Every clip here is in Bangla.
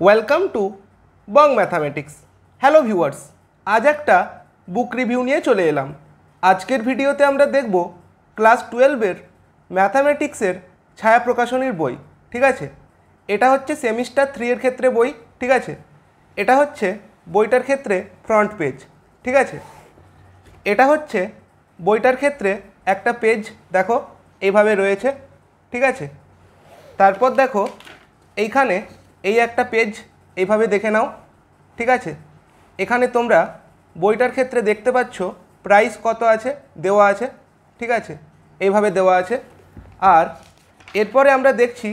Welcome to Bong mathematics. Hello viewers, আজ একটা বুক রিভিউ নিয়ে চলে এলাম। আজকের ভিডিওতে আমরা দেখব ক্লাস 12-এর ম্যাথামেটিক্সের ছায়া প্রকাশনীর বই। ঠিক আছে, এটা হচ্ছে সেমিস্টার 3 এর ক্ষেত্রে বই। ঠিক আছে, এটা হচ্ছে বইটার ক্ষেত্রে ফ্রন্ট পেজ। ঠিক আছে, এটা হচ্ছে বইটার ক্ষেত্রে একটা পেজ, দেখো এইভাবে রয়েছে। ঠিক আছে, তারপর দেখো এইখানে এই একটা পেজ, এইভাবে দেখে নাও। ঠিক আছে, এখানে তোমরা বইটার ক্ষেত্রে দেখতে পাচ্ছ প্রাইস কত আছে, দেওয়া আছে। ঠিক আছে, এইভাবে দেওয়া আছে। আর এরপরে আমরা দেখছি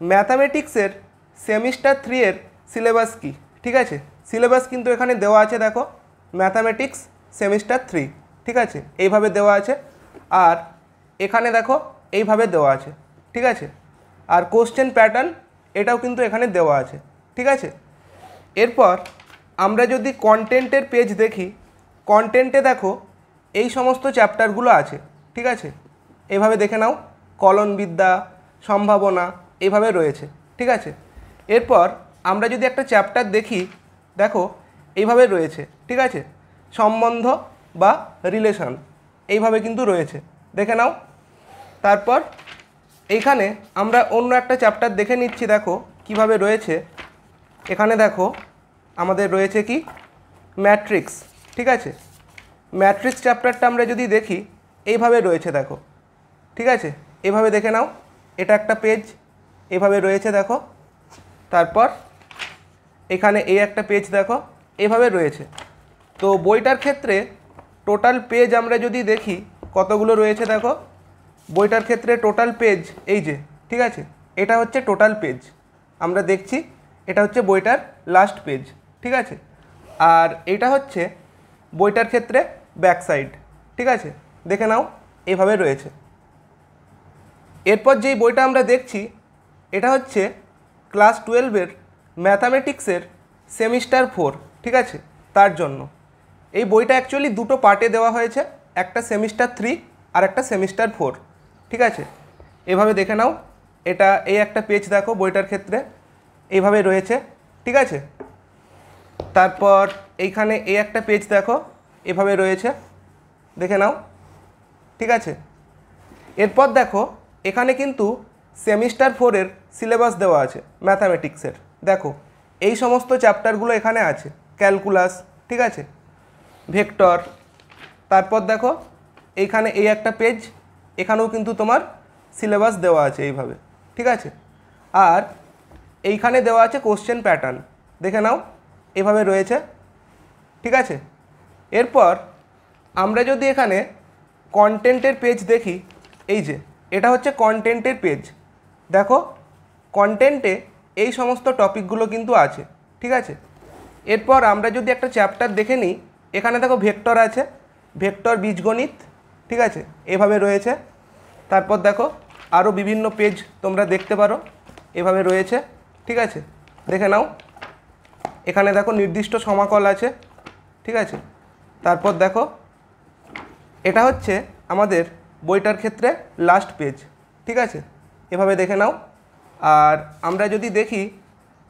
ম্যাথামেটিক্সের সেমিস্টার 3 এর সিলেবাস কী। ঠিক আছে, সিলেবাস কিন্তু এখানে দেওয়া আছে, দেখো ম্যাথামেটিক্স সেমিস্টার 3। ঠিক আছে, এইভাবে দেওয়া আছে। আর এখানে দেখো এইভাবে দেওয়া আছে। ঠিক আছে, আর কোশ্চেন প্যাটার্ন এটাও কিন্তু এখানে দেওয়া আছে। ঠিক আছে, এরপর আমরা যদি কন্টেন্টের পেজ দেখি, কন্টেন্টে দেখো এই সমস্ত চ্যাপ্টারগুলো আছে। ঠিক আছে, এভাবে দেখে নাও, কলনবিদ্যা, সম্ভাবনা, এইভাবে রয়েছে। ঠিক আছে, এরপর আমরা যদি একটা চ্যাপ্টার দেখি, দেখো এইভাবে রয়েছে। ঠিক আছে, সম্বন্ধ বা রিলেশন, এইভাবে কিন্তু রয়েছে, দেখে নাও। তারপর এইখানে আমরা অন্য একটা চ্যাপ্টার দেখে নিচ্ছি, দেখো কিভাবে রয়েছে। এখানে দেখো আমাদের রয়েছে কি, ম্যাট্রিক্স। ঠিক আছে, ম্যাট্রিক্স চ্যাপ্টারটা আমরা যদি দেখি, এইভাবে রয়েছে, দেখো। ঠিক আছে, এভাবে দেখে নাও, এটা একটা পেজ, এভাবে রয়েছে, দেখো। তারপর এখানে এই একটা পেজ, দেখো এভাবে রয়েছে। তো বইটার ক্ষেত্রে টোটাল পেজ আমরা যদি দেখি কতগুলো রয়েছে, দেখো বইটার ক্ষেত্রে টোটাল পেজ এই যে। ঠিক আছে, এটা হচ্ছে টোটাল পেজ, আমরা দেখছি এটা হচ্ছে বইটার লাস্ট পেজ। ঠিক আছে, আর এটা হচ্ছে বইটার ক্ষেত্রে ব্যাক সাইড। ঠিক আছে, দেখে নাও এভাবে রয়েছে। এরপর যেই বইটা আমরা দেখছি, এটা হচ্ছে ক্লাস 12-এর ম্যাথামেটিক্সের সেমিস্টার 4। ঠিক আছে, তার জন্য এই বইটা অ্যাকচুয়ালি দুটো পার্টে দেওয়া হয়েছে, একটা সেমিস্টার 3 আর একটা সেমিস্টার 4। ঠিক আছে, এভাবে দেখে নাও, এটা এই একটা পেজ, দেখো বইটার ক্ষেত্রে এইভাবে রয়েছে। ঠিক আছে, তারপর এইখানে এই একটা পেজ, দেখো এভাবে রয়েছে, দেখে নাও। ঠিক আছে, এরপর দেখো এখানে কিন্তু সেমিস্টার 4-এর সিলেবাস দেওয়া আছে ম্যাথামেটিক্সের, দেখো এই সমস্ত চ্যাপ্টারগুলো এখানে আছে, ক্যালকুলাস, ঠিক আছে, ভেক্টর। তারপর দেখো এইখানে এই একটা পেজ, এখানেও কিন্তু তোমার সিলেবাস দেওয়া আছে এইভাবে। ঠিক আছে, আর এইখানে দেওয়া আছে কোশ্চেন প্যাটার্ন, দেখে নাও এভাবে রয়েছে। ঠিক আছে, এরপর আমরা যদি এখানে কন্টেন্টের পেজ দেখি, এই যে এটা হচ্ছে কন্টেন্টের পেজ, দেখো কন্টেন্টে এই সমস্ত টপিকগুলো কিন্তু আছে। ঠিক আছে, এরপর আমরা যদি একটা চ্যাপ্টার দেখে নিই, এখানে দেখো ভেক্টর আছে, ভেক্টর বীজগণিত। ঠিক আছে, এভাবে রয়েছে। তারপর দেখো আরও বিভিন্ন পেজ তোমরা দেখতে পারো, এভাবে রয়েছে। ঠিক আছে, দেখে নাও, এখানে দেখো নির্দিষ্ট সমাকল আছে। ঠিক আছে, তারপর দেখো এটা হচ্ছে আমাদের বইটার ক্ষেত্রে লাস্ট পেজ। ঠিক আছে, এভাবে দেখে নাও। আর আমরা যদি দেখি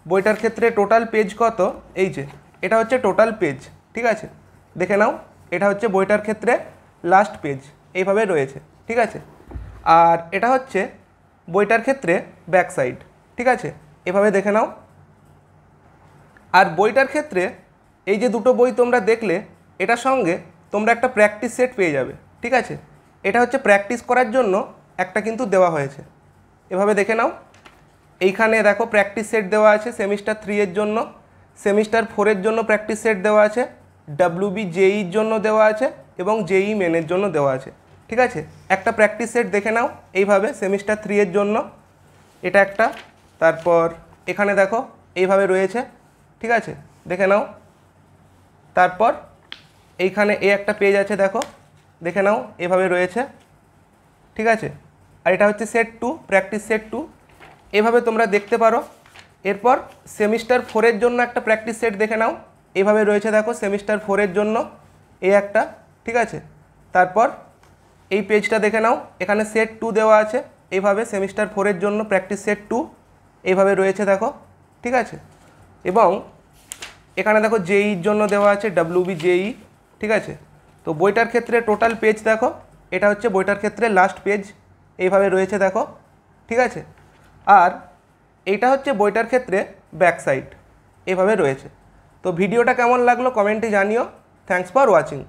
বইটার ক্ষেত্রে টোটাল পেজ কত, এই যে এটা হচ্ছে টোটাল পেজ। ঠিক আছে, দেখে নাও, এটা হচ্ছে বইটার ক্ষেত্রে লাস্ট পেজ, এইভাবে রয়েছে। ঠিক আছে, আর এটা হচ্ছে বইটার ক্ষেত্রে ব্যাক সাইড। ঠিক আছে, এভাবে দেখে নাও। আর বইটার ক্ষেত্রে এই যে দুটো বই তোমরা দেখলে, এটার সঙ্গে তোমরা একটা প্র্যাকটিস সেট পেয়ে যাবে। ঠিক আছে, এটা হচ্ছে প্র্যাকটিস করার জন্য একটা কিন্তু দেওয়া হয়েছে, এভাবে দেখে নাও। এইখানে দেখো প্র্যাকটিস সেট দেওয়া আছে সেমিস্টার 3 এর জন্য, সেমিস্টার 4 এর জন্য প্র্যাকটিস সেট দেওয়া আছে, ডাব্লিউবি জেইর জন্য দেওয়া আছে এবং জেই মেনের জন্য দেওয়া আছে। ঠিক আছে, একটা প্র্যাকটিস সেট দেখে নাও এইভাবে সেমিস্টার 3 এর জন্য, এটা একটা। তারপর এখানে দেখো এইভাবে রয়েছে। ঠিক আছে, দেখে নাও। তারপর এইখানে এই একটা পেজ আছে, দেখো দেখে নাও এভাবে রয়েছে। ঠিক আছে, আর এটা হচ্ছে সেট 2, প্র্যাকটিস সেট 2, এভাবে তোমরা দেখতে পারো। এরপর সেমিস্টার 4 এর জন্য একটা প্র্যাকটিস সেট দেখে নাও, এভাবে রয়েছে, দেখো সেমিস্টার 4 এর জন্য এই একটা। ঠিক আছে, তারপর এই পেজটা দেখে নাও, এখানে সেট 2 দেওয়া আছে, এইভাবে সেমিস্টার 4 এর জন্য প্র্যাকটিস সেট 2 এইভাবে রয়েছে, দেখো। ঠিক আছে, এবং এখানে দেখো জেইর জন্য দেওয়া আছে WB জেই, ঠিক আছে। তো বইটার ক্ষেত্রে টোটাল পেজ দেখো, এটা হচ্ছে বইটার ক্ষেত্রে লাস্ট পেজ, এইভাবে রয়েছে দেখো, ঠিক আছে। আর এইটা হচ্ছে বইটার ক্ষেত্রে ব্যাক সাইড, এভাবে রয়েছে। তো ভিডিওটা কেমন লাগলো কমেন্টে জানিও। Thanks for watching.